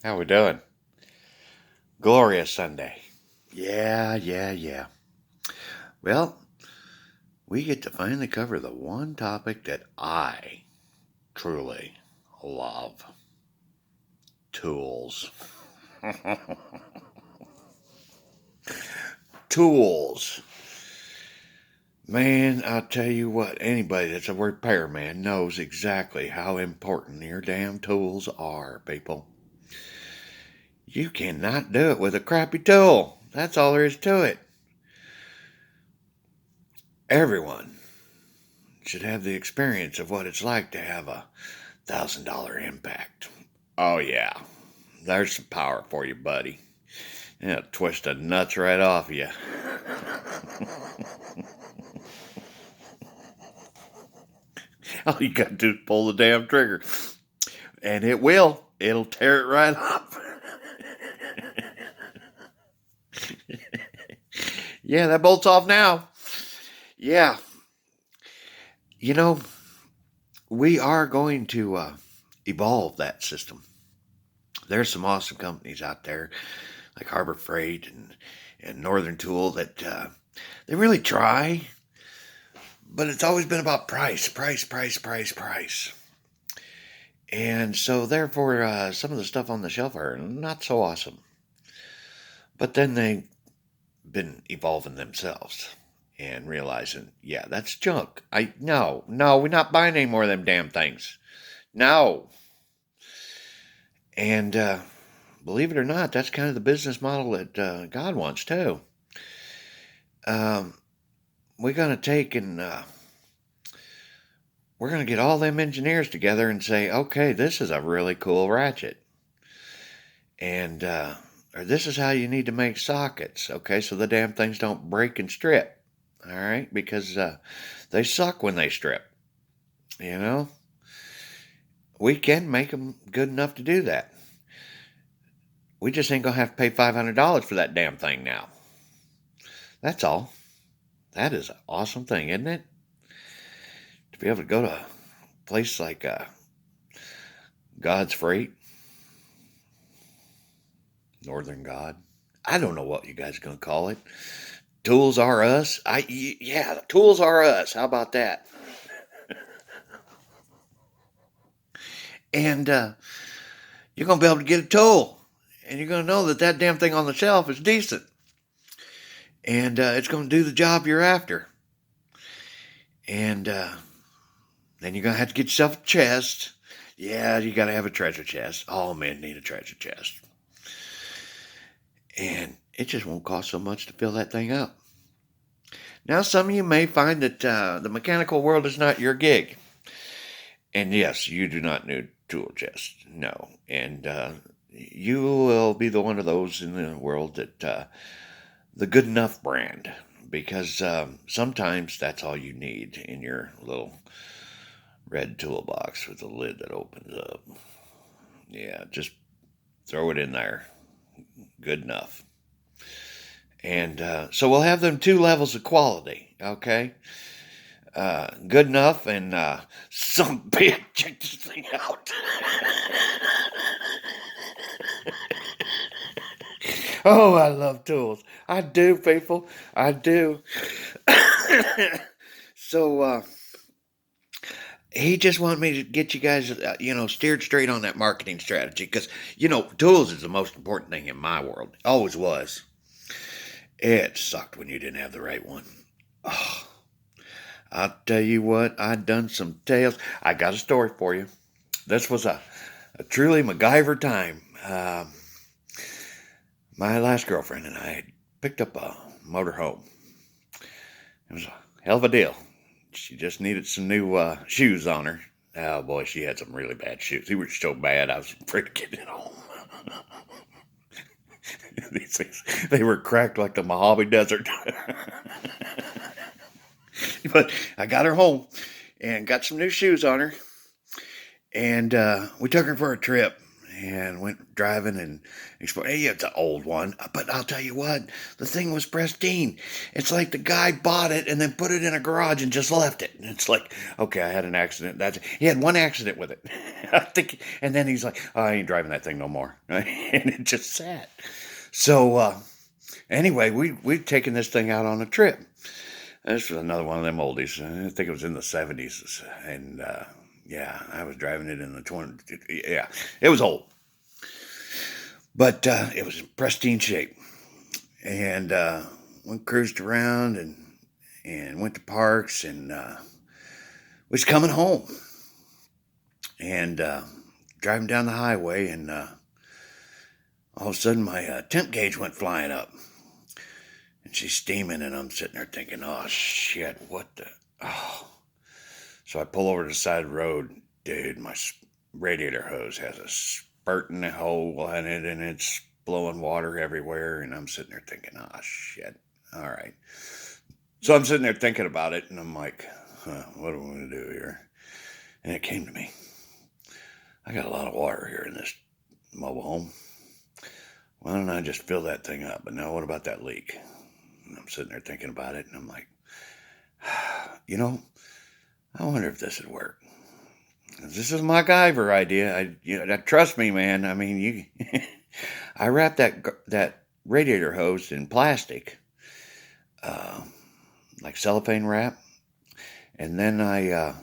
How we doing? Glorious Sunday. Yeah. Well, we get to finally cover the one topic that I truly love. Tools. Tools. Man, I'll tell you what, anybody that's a repairman knows exactly how important your damn tools are, people. You cannot do it with a crappy tool. That's all there is to it. Everyone should have the experience of what it's like to have a $1,000 impact. Oh, yeah. There's some power for you, buddy. It'll twist the nuts right off you. All you got to do is pull the damn trigger. And it will. It'll tear it right off. Yeah, that bolt's off now. Yeah. You know, we are going to evolve that system. There's some awesome companies out there like Harbor Freight and Northern Tool that they really try, but it's always been about price. And so, therefore, some of the stuff on the shelf are not so awesome. But then they've been evolving themselves and realizing, yeah, that's junk. No, we're not buying any more of them damn things. No. And believe it or not, that's kind of the business model that God wants too. We're going to take and we're going to get all them engineers together and say, okay, this is a really cool ratchet. And or this is how you need to make sockets. Okay, so the damn things don't break and strip. All right, because they suck when they strip. You know, we can make them good enough to do that. We just ain't going to have to pay $500 for that damn thing now. That's all. That is an awesome thing, isn't it? To be able to go to a place like God's Freight, Northern God. I don't know what you guys are going to call it. Tools are us. Yeah, tools are us. How about that? And you're going to be able to get a tool. And you're going to know that that damn thing on the shelf is decent. And it's going to do the job you're after. And then you're going to have to get yourself a chest. Yeah, you got to have a treasure chest. All men need a treasure chest. And it just won't cost so much to fill that thing up. Now, some of you may find that the mechanical world is not your gig. And yes, you do not need tool chest. No. And you will be the one of those in the world that the good enough brand, because sometimes that's all you need in your little red toolbox with a lid that opens up. Yeah, just throw it in there. Good enough. And so we'll have them two levels of quality, okay? Good enough and some bitch, check this thing out. Oh, I love tools. I do, people. I do. So he just wanted me to get you guys, steered straight on that marketing strategy because, tools is the most important thing in my world. Always was. It sucked when you didn't have the right one. Oh, I'll tell you what, I'd done some tales. I got a story for you. This was a truly MacGyver time. My last girlfriend and I had picked up a motorhome. It was a hell of a deal. She just needed some new shoes on her. Oh boy, she had some really bad shoes. They were so bad I was afraid to get it home. These things, they were cracked like the Mojave Desert. But I got her home and got some new shoes on her. And we took her for a trip. and went driving and explored. Hey, it's an old one, but I'll tell you what, the thing was pristine. It's like the guy bought it and then put it in a garage and just left it. And it's like, okay, I had an accident. He had one accident with it, I think, and then he's like, oh, I ain't driving that thing no more, and it just sat. So anyway, we'd taken this thing out on a trip. This was another one of them oldies. I think it was in the 70s, and yeah, I was driving it in the 20s. Yeah, it was old, but it was in pristine shape. And we cruised around and went to parks and was coming home and driving down the highway, and all of a sudden my temp gauge went flying up, and she's steaming, and I'm sitting there thinking, oh shit, what the, oh. So I pull over to the side of the road. Dude, my radiator hose has a spurting hole in it, and it's blowing water everywhere. And I'm sitting there thinking, oh, shit. All right. So I'm sitting there thinking about it, and I'm like, what am I going to do here? And it came to me. I got a lot of water here in this mobile home. Why don't I just fill that thing up? But now what about that leak? And I'm sitting there thinking about it, and I'm like, you know, I wonder if this would work. This is my MacGyver idea. Trust me, man. I mean, I wrapped that radiator hose in plastic, like cellophane wrap, and then I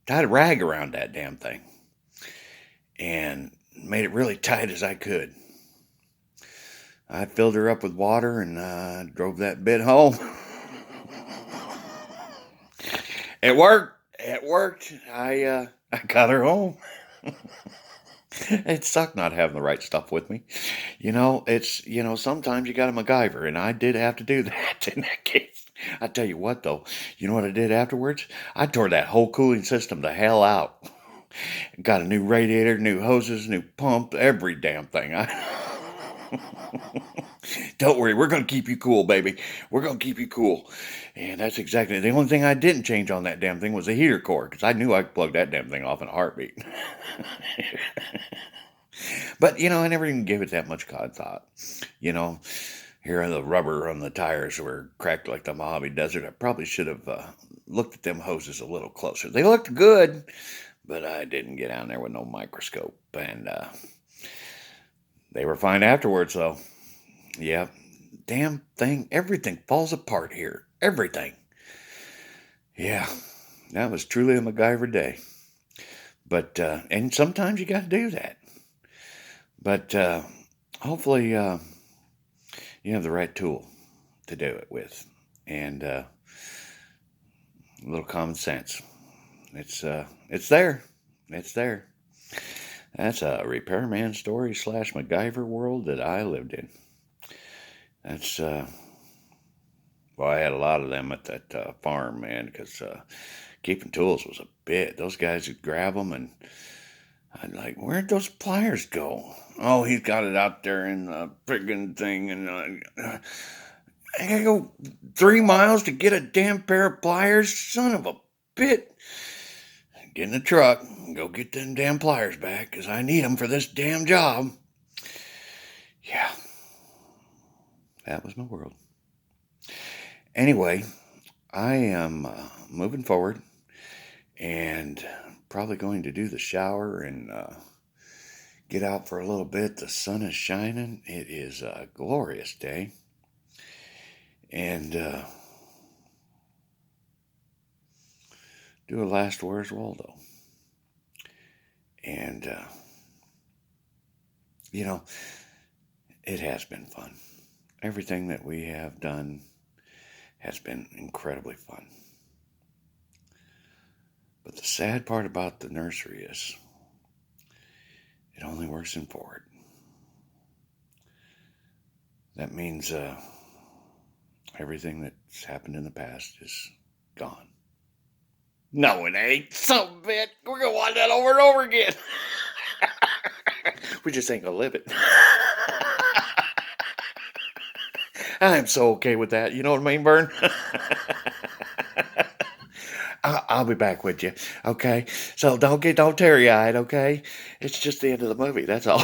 tied a rag around that damn thing and made it really tight as I could. I filled her up with water and drove that bit home. It worked. It worked. I got her home. It sucked not having the right stuff with me. Sometimes you got a MacGyver, and I did have to do that in that case. I tell you what, though, you know what I did afterwards? I tore that whole cooling system the hell out. Got a new radiator, new hoses, new pump, every damn thing. Don't worry, we're going to keep you cool, baby. We're going to keep you cool. And that's exactly, the only thing I didn't change on that damn thing was the heater cord, because I knew I could plug that damn thing off in a heartbeat. But, I never even gave it that much thought. Here the rubber on the tires were cracked like the Mojave Desert. I probably should have looked at them hoses a little closer. They looked good, but I didn't get down there with no microscope. And they were fine afterwards, though. Yeah, damn thing, everything falls apart here. Everything. Yeah, that was truly a MacGyver day. But, and sometimes you got to do that. But hopefully you have the right tool to do it with. And a little common sense. It's there. It's there. That's a repairman story / MacGyver world that I lived in. That's, well, I had a lot of them at that farm, man, because keeping tools was a bit. Those guys would grab them, and I'd like, where'd those pliers go? Oh, he's got it out there in the friggin' thing, and I gotta go 3 miles to get a damn pair of pliers? Son of a bit. Get in the truck and go get them damn pliers back, because I need them for this damn job. Yeah. That was my world. Anyway, I am moving forward and probably going to do the shower and get out for a little bit. The sun is shining. It is a glorious day. And do a last Where's Waldo. And, it has been fun. Everything that we have done has been incredibly fun. But the sad part about the nursery is it only works in forward. That means everything that's happened in the past is gone. No, it ain't. Some bit. We're going to watch that over and over again. We just ain't going to live it. I'm so okay with that. You know what I mean, Vern? I'll be back with you. Okay. So don't get all teary eyed. Okay. It's just the end of the movie. That's all.